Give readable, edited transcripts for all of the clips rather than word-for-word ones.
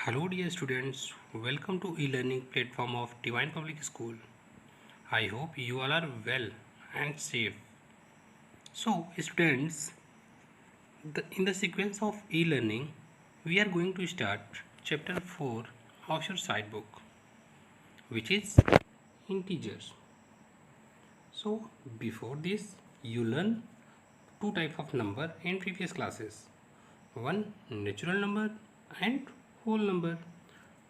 Hello dear students, welcome to e-learning platform of Divine Public School. I hope you all are well and safe. So students, in the sequence of e-learning, we are going to start chapter 4 of your side book, which is integers. So before this, you learn two type of number in previous classes. One natural number and whole number.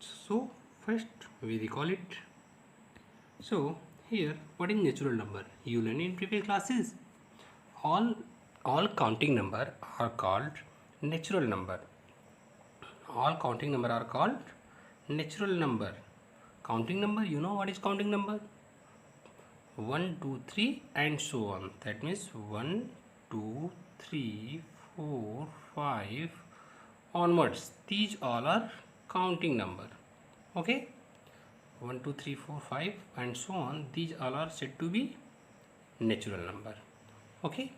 So first we recall it. So here, what is natural number? You learn in previous classes. All all counting number are called natural number. All counting number are called natural number. Counting number, you know what is counting number? 1, 2, 3 and so on. That means 1, 2, 3, 4, 5 onwards. These all are counting number. Okay? 1, 2, 3, 4, 5 and so on. These all are said to be natural number. Okay?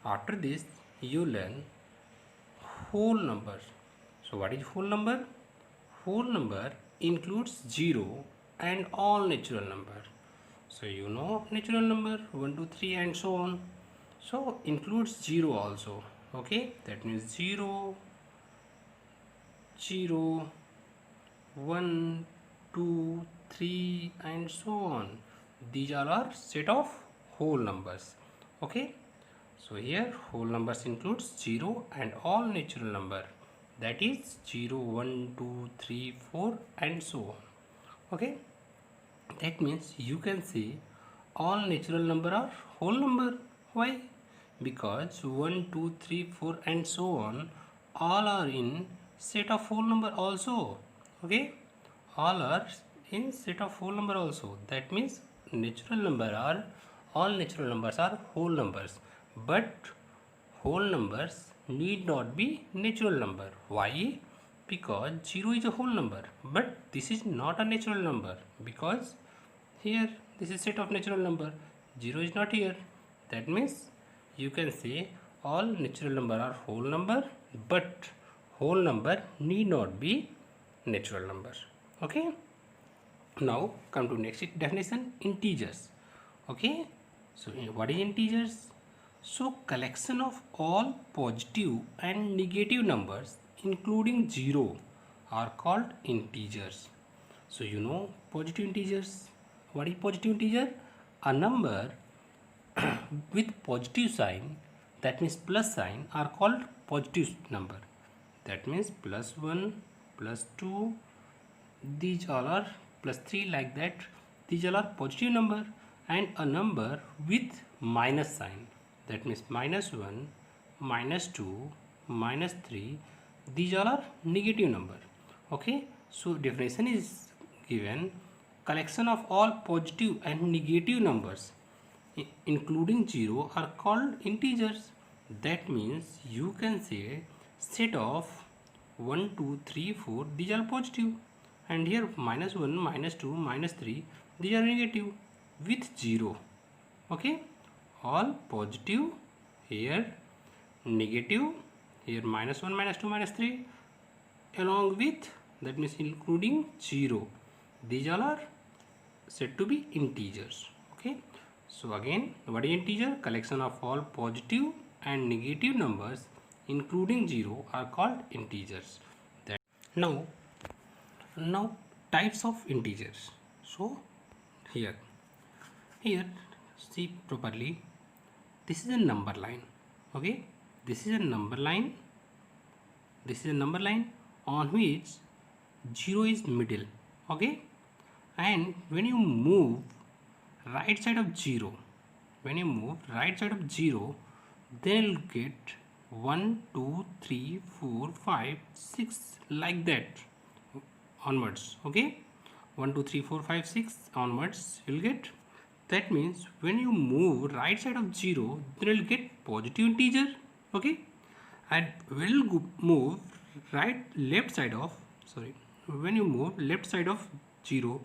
After this, you learn whole number. So what is whole number? Whole number includes 0 and all natural number. So you know natural number 1, 2, 3 and so on. So includes 0 also. Okay? That means 0, 0, 1, 2, 3 and so on. These all are set of whole numbers. Okay? So here whole numbers includes 0 and all natural number. That is 0, 1, 2, 3, 4 and so on. Okay? That means you can say all natural number are whole number. Why? Because 1, 2, 3, 4 and so on all are in set of whole number also. Okay? All are in set of whole number also. That means natural number are all natural numbers are whole numbers. But whole numbers need not be natural number. Why? Because 0 is a whole number, but this is not a natural number, because here this is set of natural number, 0 is not here. That means you can say all natural number are whole number, but whole number need not be natural number. Okay? Now come to next definition, integers. Okay? So what is integers? So collection of all positive and negative numbers including 0 are called integers. So you know positive integers. What is positive integer? A number with positive sign, that means plus sign, are called positive number. That means plus 1, plus 2, these all are plus 3, like that. These all are positive number. And a number with minus sign, that means minus 1, minus 2, minus 3, these all are negative number. Okay? So definition is given, collection of all positive and negative numbers including 0 are called integers. That means you can say set of 1, 2, 3, 4, these are positive, and here minus 1, minus 2, minus 3, these are negative with 0. Okay? All positive, here negative, here minus 1, minus 2, minus 3, along with, that means including 0. These all are said to be integers. Okay? So again, what is integer? Collection of all positive and negative numbers including 0 are called integers. That now types of integers. So here see properly, this is a number line. Okay, this is a number line, on which 0 is middle. Okay, and when you move right side of 0, then you'll get 1, 2, 3, 4, 5, 6, like that onwards. Okay, 1, 2, 3, 4, 5, 6 onwards you'll get. That means when you move right side of 0, then you'll get positive integer. Okay, and when you move left side of 0,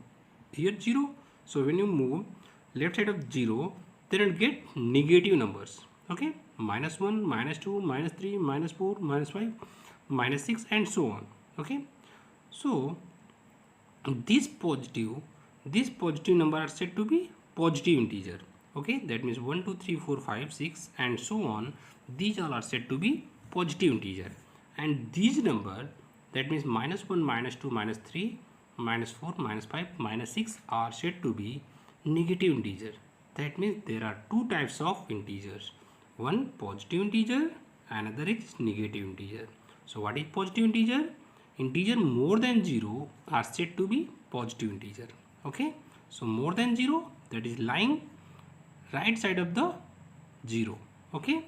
here 0, so when you move left side of 0, then you'll get negative numbers. Okay, minus 1, minus 2, minus 3, minus 4, minus 5, minus 6 and so on. Okay, So this positive number are said to be positive integer. Okay, that means 1 2 3 4 5 6 and so on, these all are said to be positive integer. And these number, that means -1 -2 -3 -4 -5 -6 are said to be negative integer. That means there are two types of integers, one positive integer, another is negative integer. So what is positive integer? Integer more than 0 are said to be positive integer. Okay, so more than 0, that is lying right side of the 0. Okay,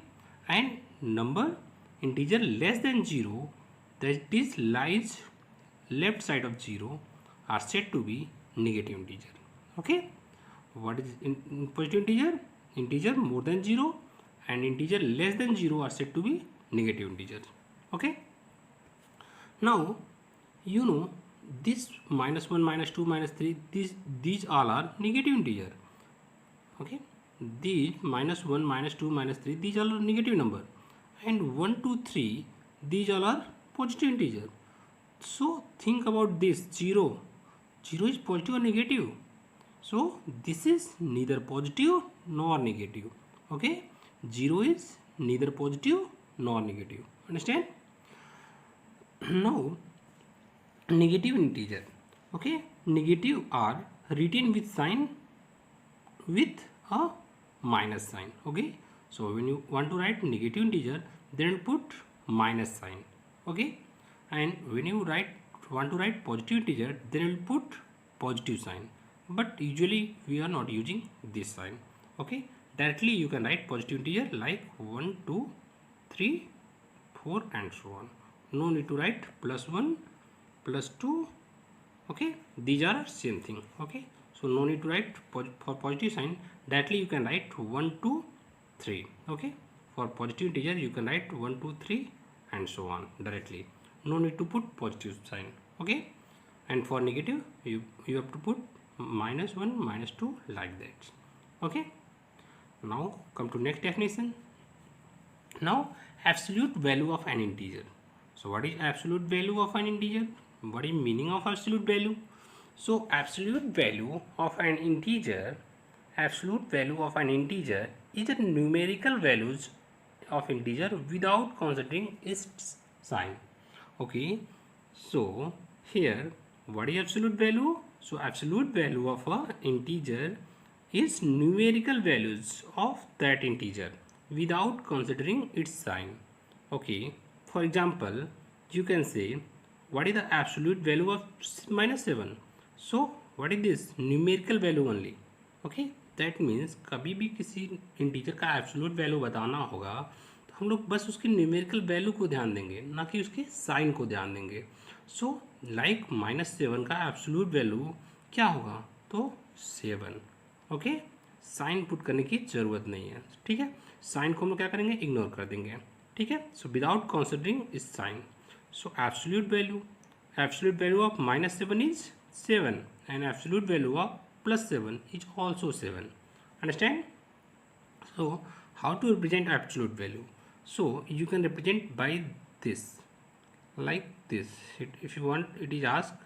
and number integer less than 0, that is lies left side of 0, are said to be negative integer. Okay, what is in positive integer? Integer more than 0 and integer less than 0 are said to be negative integers. Okay, now you know this -1 -2 -3, these all are negative integer. Okay, these -1 -2 -3, these all are negative number, and 1 2 3, these all are positive integer. So think about this, 0 is positive or negative? So this is neither positive nor negative. Okay, 0 is neither positive nor negative. Understand? Now negative integer. Okay, negative are written with sign with a minus sign. Okay, so when you want to write negative integer, then you put minus sign. Okay, and when you want to write positive integer, then you put positive sign. But usually we are not using this sign. Okay, directly you can write positive integer like 1 2 3 4 and so on. No need to write +1 +2. Okay, these are same thing. Okay, so no need to write for positive sign. Directly you can write 1 2 3. Okay, for positive integer you can write 1 2 3 and so on directly. No need to put positive sign. Okay, and for negative you have to put -1 -2 like that. Okay, now come to next definition. Now absolute value of an integer. So what is absolute value of an integer? What is meaning of absolute value? So absolute value of an integer, is the numerical values of integer without considering its sign. Okay, so here what is absolute value? So absolute value of a integer is numerical values of that integer without considering its sign. Okay, for example, you can say what is the absolute value of -7? So what is this? Numerical value only. Okay, that means कभी भी किसी integer का absolute value बताना होगा तो हम लोग बस उसके न्यूमेरिकल वैल्यू को ध्यान देंगे, ना कि उसके साइन को ध्यान देंगे. सो लाइक -7 का एब्सोल्यूट वैल्यू क्या होगा? तो 7. ओके, साइन पुट करने की ज़रूरत नहीं है. ठीक है, साइन को हम लोग क्या करेंगे? इग्नोर कर देंगे. ठीक है, सो विदाउट कंसिडरिंग इस sign. So absolute value of -7 is 7 and absolute value of +7 is also 7. Understand? So how to represent absolute value? So you can represent by this, like this. If you want, it is asked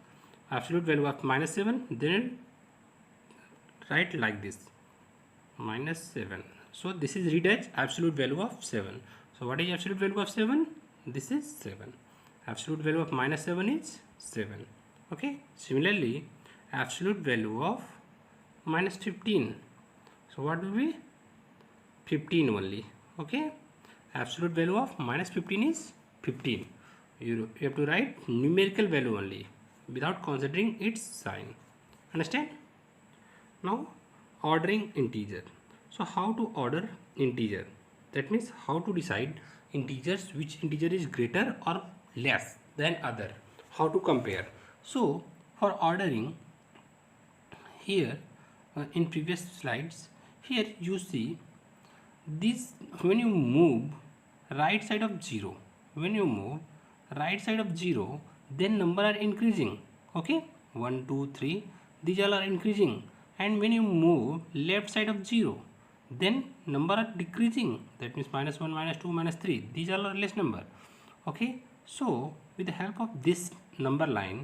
absolute value of -7, then write like this, -7. So this is read as absolute value of 7. So what is absolute value of 7? This is 7. Absolute value of -7 is 7. Okay, similarly absolute value of -15, so what will be? 15 only. Okay, absolute value of -15 is 15. You have to write numerical value only without considering its sign. Understand? Now ordering integer. So how to order integer? That means how to decide integers, which integer is greater or less than other, how to compare. So for ordering, here in previous slides, here you see this, when you move right side of 0, then number are increasing. Okay, 1 2 3, these all are increasing. And when you move left side of 0, then number are decreasing. That means -1 -2 -3, these all are less number. Okay, so with the help of this number line,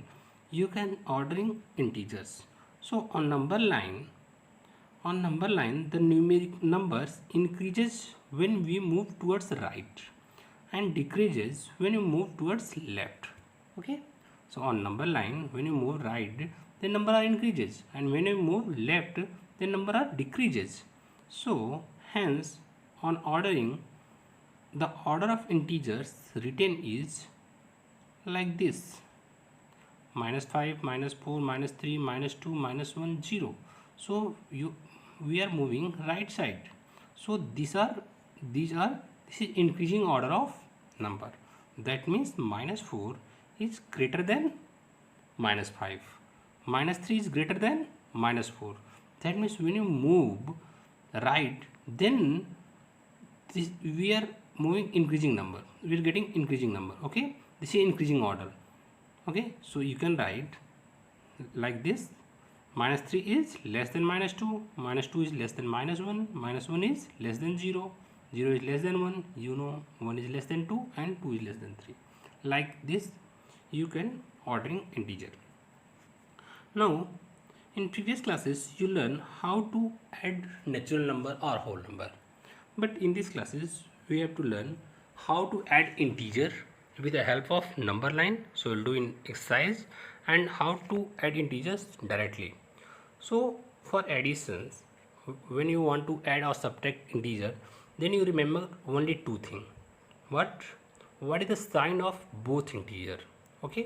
you can ordering integers. So on number line, the numeric numbers increases when we move towards right and decreases when you move towards left. Okay, so on number line, when you move right, the number are increases, and when you move left, the number are decreases. So hence, on ordering, the order of integers written is like this: -5, -4, -3, -2, -1, 0. So we are moving right side. So this is increasing order of number. That means -4 is greater than -5. -3 is greater than -4. That means when you move right, then we are moving increasing number. We are getting increasing number. Okay, this is increasing order. Okay, so you can write like this: -3 is less than -2, -2 is less than -1, -1 is less than 0, 0 is less than 1, 1 is less than 2, and 2 is less than 3. Like this you can ordering integer. Now in previous classes you learn how to add natural number or whole number, but in these classes we have to learn how to add integer with the help of number line. So we'll do in exercise, and how to add integers directly. So for additions, when you want to add or subtract integer, then you remember only two things. What is the sign of both integer? Okay,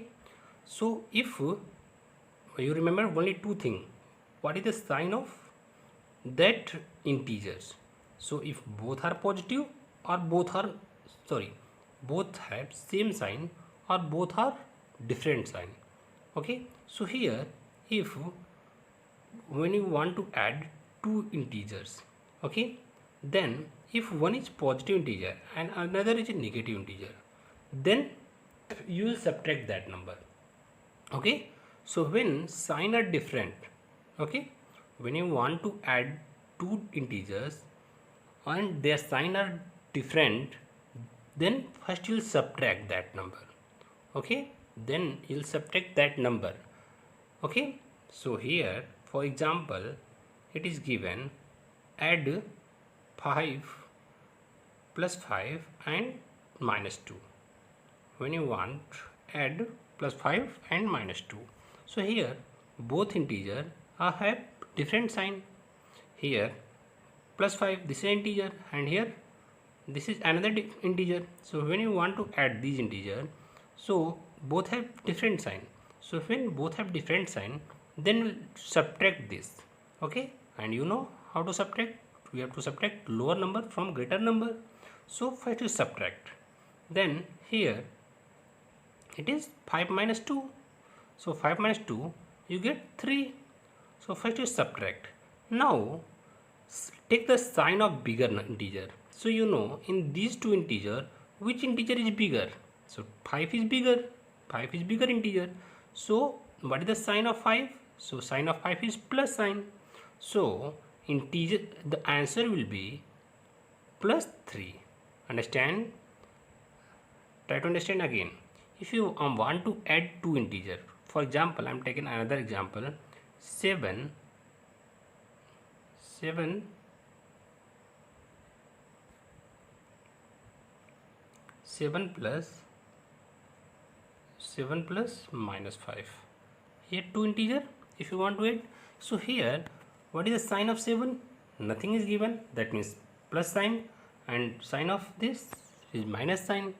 so if you remember only two things, what is the sign of that integers? So if both are positive, or both have same sign, or both are different sign. Okay, so here if when you want to add two integers, okay, then if one is positive integer and another is a negative integer, then you will subtract that number. Okay, so when sign are different, okay, when you want to add two integers and their sign are different, then first you will subtract that number. Okay, then you will subtract that number. Okay, so here for example it is given add 5 plus 5 and -2. When you want add plus 5 and -2, so here both integer have different sign. Here plus 5, this is integer, and here this is another integer. So when you want to add these integer, so both have different sign. So when both have different sign, then we'll subtract this. Okay, and you know how to subtract. We have to subtract lower number from greater number. So first you subtract, then here it is 5 minus 2. So 5 minus 2 you get 3. So first you subtract. Now take the sign of bigger integer. So you know in these two integer which integer is bigger. So 5 is bigger. 5 is bigger integer. So what is the sign of 5? So sign of 5 is plus sign. So integer, the answer will be plus 3. Understand? Try to understand again. If you want to add two integer, for example, I am taking another example, 7 plus -5. Here two integer if you want to add. So here what is the sign of 7? Nothing is given, that means plus sign, and sign of this is minus sign.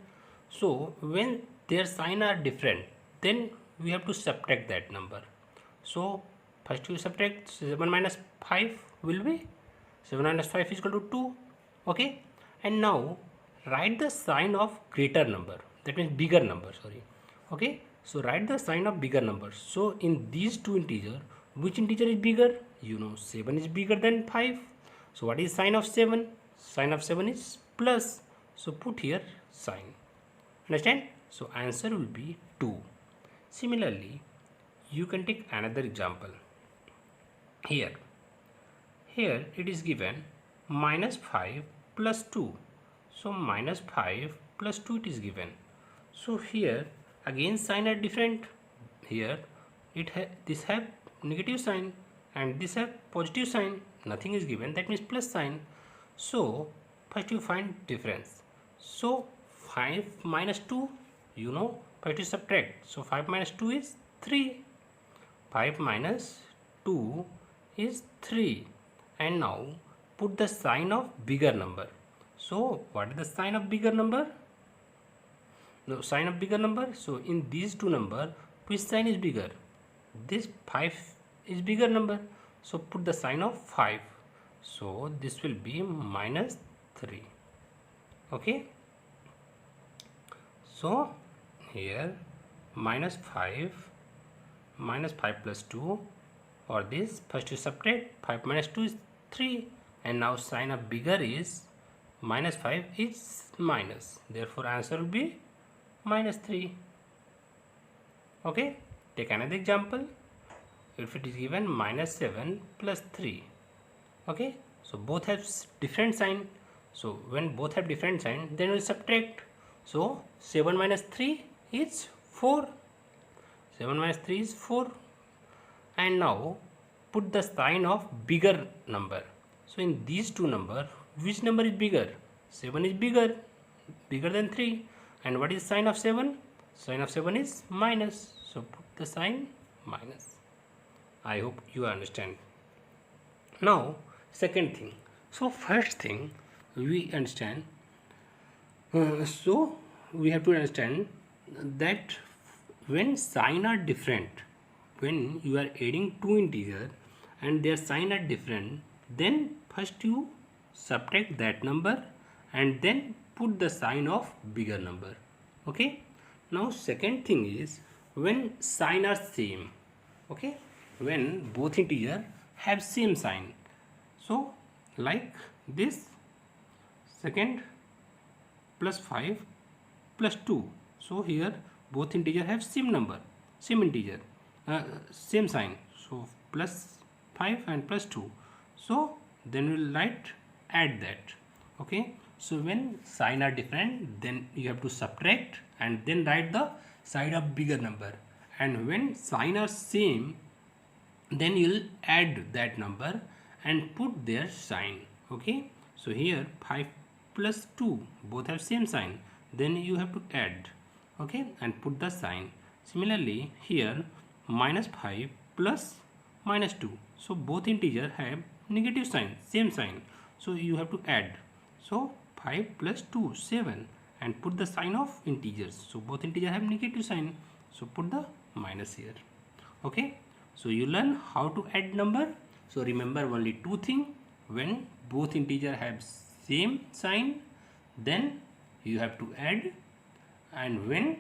So when their sign are different, then we have to subtract that number. So first you subtract 7 minus 5 will be 7 minus 5 is equal to 2. Okay, and now write the sign of greater number, that means bigger number, sorry. Okay, so write the sign of bigger number. So in these two integer, which integer is bigger? You know 7 is bigger than 5. So what is sign of 7? Sign of 7 is plus. So put here sign. Understand? So answer will be 2. Similarly, you can take another example. Here it is given -5 plus 2. So -5 plus 2 it is given. So here again sign are different. Here this have negative sign and this have positive sign. Nothing is given, that means plus sign. So first you find difference. So 5 minus 2, you know, first you subtract. So 5 minus 2 is 3. 5 minus 2 is 3. And now put the sign of bigger number. So what is the sign of bigger number? No, sign of bigger number. So in these two number, which sign is bigger? This 5 is bigger number. So put the sign of 5. So this will be minus 3. Okay. So here minus 5 plus 2, or this first you subtract. 5 minus 2 is 3, and now sign of bigger is minus 5 is minus, therefore answer will be minus 3. Okay, take another example. If it is given minus 7 plus 3, okay, so both have different sign. So when both have different sign, then we'll subtract. So 7 minus 3 is 4. 7 minus 3 is 4. And now put the sign of bigger number. So in these two number, which number is bigger? 7 is bigger than 3. And what is sign of 7? Sign of 7 is minus. So put the sign minus. I hope you understand. Now second thing. So first thing we understand. So we have to understand that when sign are different, when you are adding two integers and their sign are different, then first you subtract that number and then put the sign of bigger number. Okay. Now second thing is when sign are same. Okay, when both integer have same sign. So like this, second plus 5 plus 2. So here both integer have same number, same integer, same sign. So plus 5 and plus 2. So then we'll write add that. Okay, so when sign are different, then you have to subtract and then write the side of bigger number. And when sign are same, then you'll add that number and put their sign. Okay, so here 5 plus 2 both have same sign, then you have to add, okay, and put the sign. Similarly here minus 5 plus minus 2, so both integer have negative sign, same sign, so you have to add. So 5 plus 2 7 and put the sign of integers. So both integer have negative sign, so put the minus here. Okay, so you learn how to add number. So remember only two things. When both integer have same sign, then you have to add, and when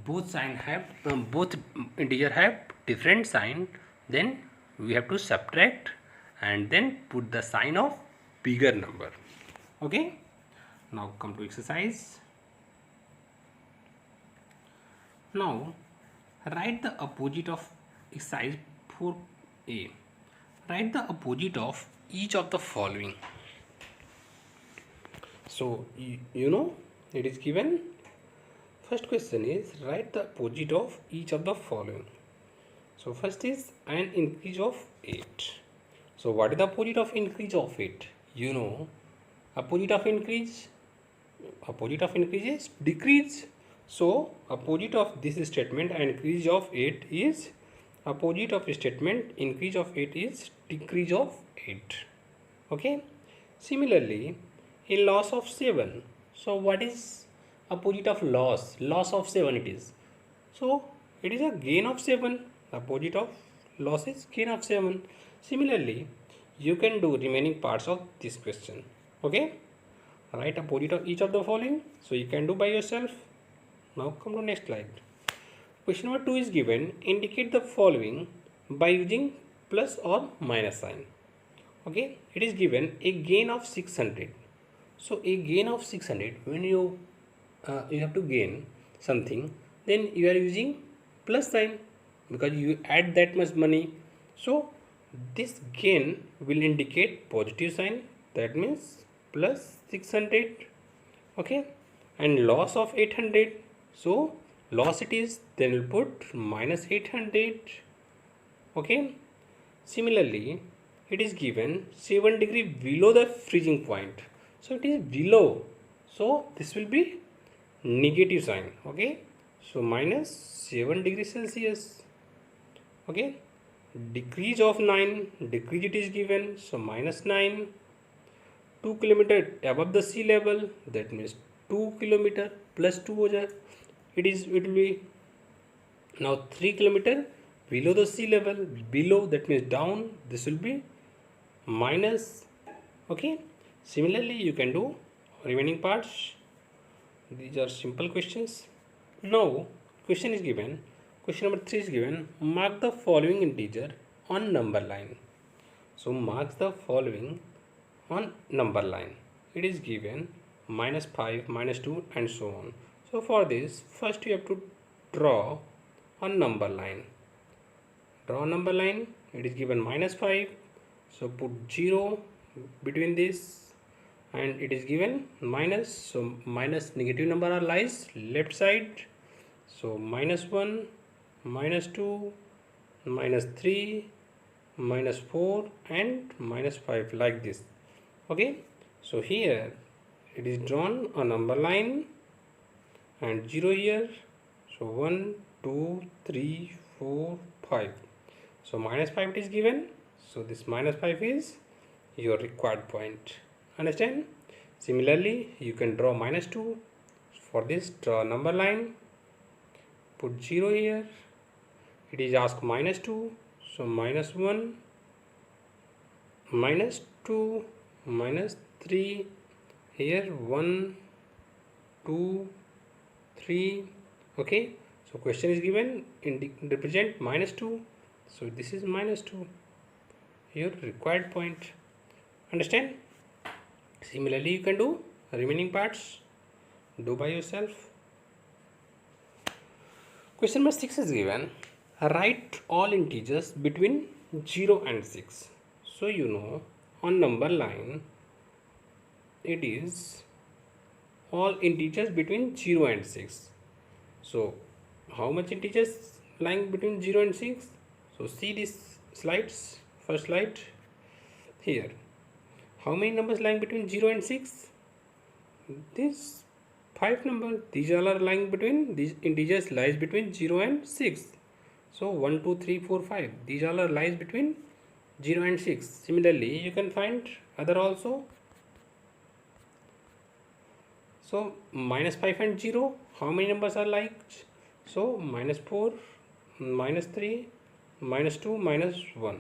both sign have both integer have different sign, then we have to subtract and then put the sign of bigger number. Okay, now come to exercise. Now write the opposite of exercise 4a. Write the opposite of each of the following. So you know it is given. First question is write the opposite of each of the following. So first is an increase of 8. So what is the opposite of increase of 8? You know, opposite of increase is decrease. So opposite of this statement, increase of 8 is opposite of statement increase of 8 is decrease of 8. Okay, similarly in loss of 7, so what is opposite of loss? Loss of 7 it is, so it is a gain of 7. Opposite of loss is gain of 7. Similarly you can do remaining parts of this question. Okay, write opposite of each of the following, so you can do by yourself. Now come to next slide. Question number 2 is given. Indicate the following by using plus or minus sign. Okay, it is given a gain of 600. So a gain of 600, when you have to gain something, then you are using plus sign because you add that much money. So this gain will indicate positive sign, that means plus 600. Okay, and loss of 800, so loss it is, then we'll put minus 800. Okay. Similarly, it is given 7 degree below the freezing point. So it is below. So this will be negative sign. Okay. So minus 7 degrees Celsius. Okay. Decrease of 9. Decrease it is given. So minus 9. 2 kilometer above the sea level. That means 2 kilometer plus 2 हो जाए. It will be now 3 kilometer below the sea level. Below, that means down. This will be minus. Okay. Similarly, you can do remaining parts. These are simple questions. Now question is given. Question number 3 is given. Mark the following integer on number line. So marks the following on number line. It is given minus 5, minus 2 and so on. So for this, first you have to draw a number line. Draw a number line. It is given minus 5. So put 0 between this, and it is given minus. So minus negative number are lies left side. So minus 1, minus 2, minus 3, minus 4 and minus 5 like this. Okay. So here it is drawn a number line and 0 here. So 1, 2, 3, 4, 5. So minus 5 it is given. So this minus 5 is your required point. Understand? Similarly, you can draw minus 2. For this, draw a number line. Put 0 here. It is asked minus 2. So minus 1, minus 2, minus 3. Here 1, 2, 3. Okay. So question is given represent minus 2. So this is minus 2. Your required point. Understand? Similarly, you can do remaining parts. Do by yourself. Question number 6 is given. Write all integers between 0 and 6. So you know on number line it is all integers between 0 and 6. So how much integers lying between 0 and 6? So see these slides. First slide here. How many numbers lying between 0 and 6? These 5 numbers. These all are lying between, these integers lies between 0 and 6. So 1, 2, 3, 4, 5. These all are lies between 0 and 6. Similarly, you can find other also. So minus 5 and 0. How many numbers are like? So minus 4, minus 3, minus 2, minus 1.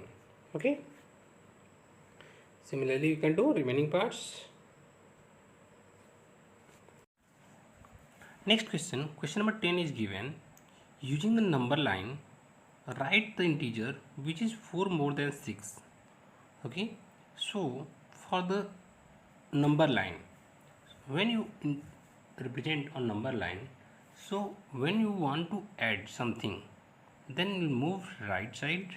Okay. Similarly, you can do remaining parts. Next question. Question number 10 is given. Using the number line, write the integer which is 4 more than 6. Okay. So for the number line, when you represent on number line, so when you want to add something, then you will move right side,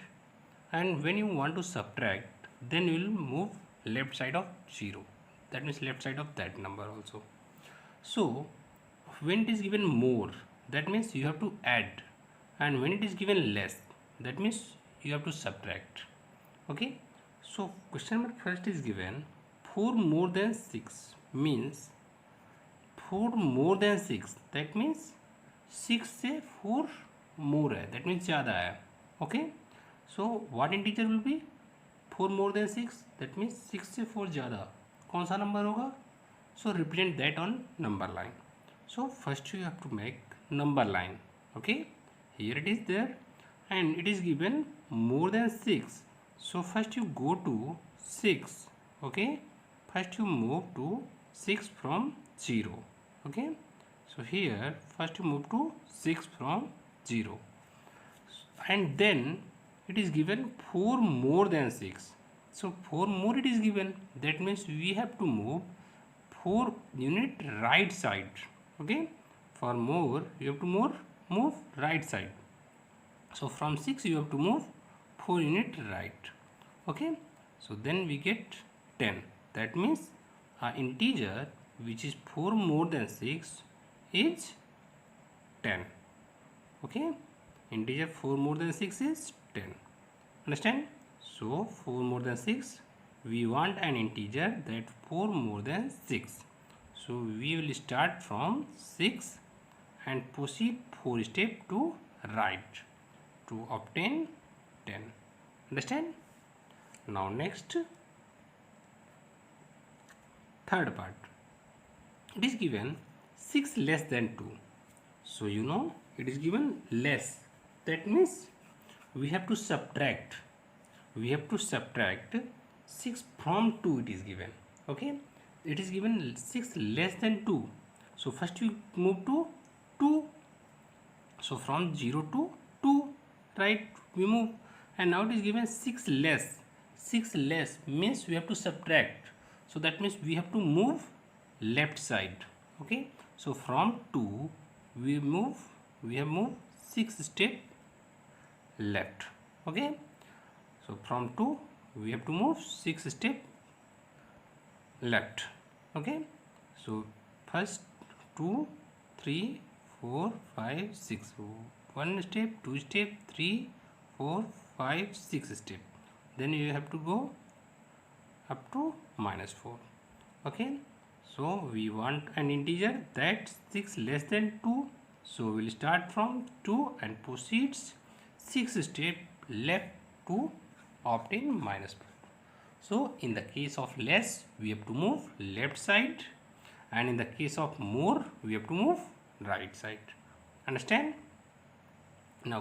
and when you want to subtract, then you will move left side of 0. That means left side of that number also. So when it is given more, that means you have to add, and when it is given less, that means you have to subtract. Okay. So question number first is given 4 more than 6 means 4 more than 6, that means 6 से 4 more है, that means ज़्यादा है. Okay. So what integer will be 4 more than 6, that means 6 से 4 ज़्यादा कौन सा number होगा? So represent that on number line. So first you have to make number line. Okay. Here it is there and it is given more than 6. So first you go to 6. Okay. First you move to 6 from 0. Okay. So here first you move to 6 from 0. And then it is given 4 more than 6. So 4 more it is given. That means we have to move 4 unit right side. Okay. For more you have to move right side. So from 6 you have to move 4 unit right. Okay. So then we get 10. That means our integer which is 4 more than 6 is 10. Okay. Integer 4 more than 6 is 10. Understand? So 4 more than 6, we want an integer that 4 more than 6. So we will start from 6 and proceed 4 steps to right to obtain 10. Understand? Now next, third part. It is given 6 less than 2. So you know it is given less. That means we have to subtract. We have to subtract 6 from 2 it is given. Okay. It is given 6 less than 2. So first we move to 2. So from 0 to 2. Right. We move. And now it is given 6 less. 6 less means we have to subtract. So that means we have to move left side. Okay. So from 2 we have moved 6 step left. Okay. So from 2 we have to move 6 step left. Okay. So first 2, 3, 4, 5, 6. So 1 step, 2 step, 3, 4, 5, 6 step. Then you have to go up to -4. Okay. So we want an integer that's 6 less than 2. So we'll start from 2 and proceeds 6 step left to obtain -4. So in the case of less, we have to move left side, and in the case of more, we have to move right side. Understand? Now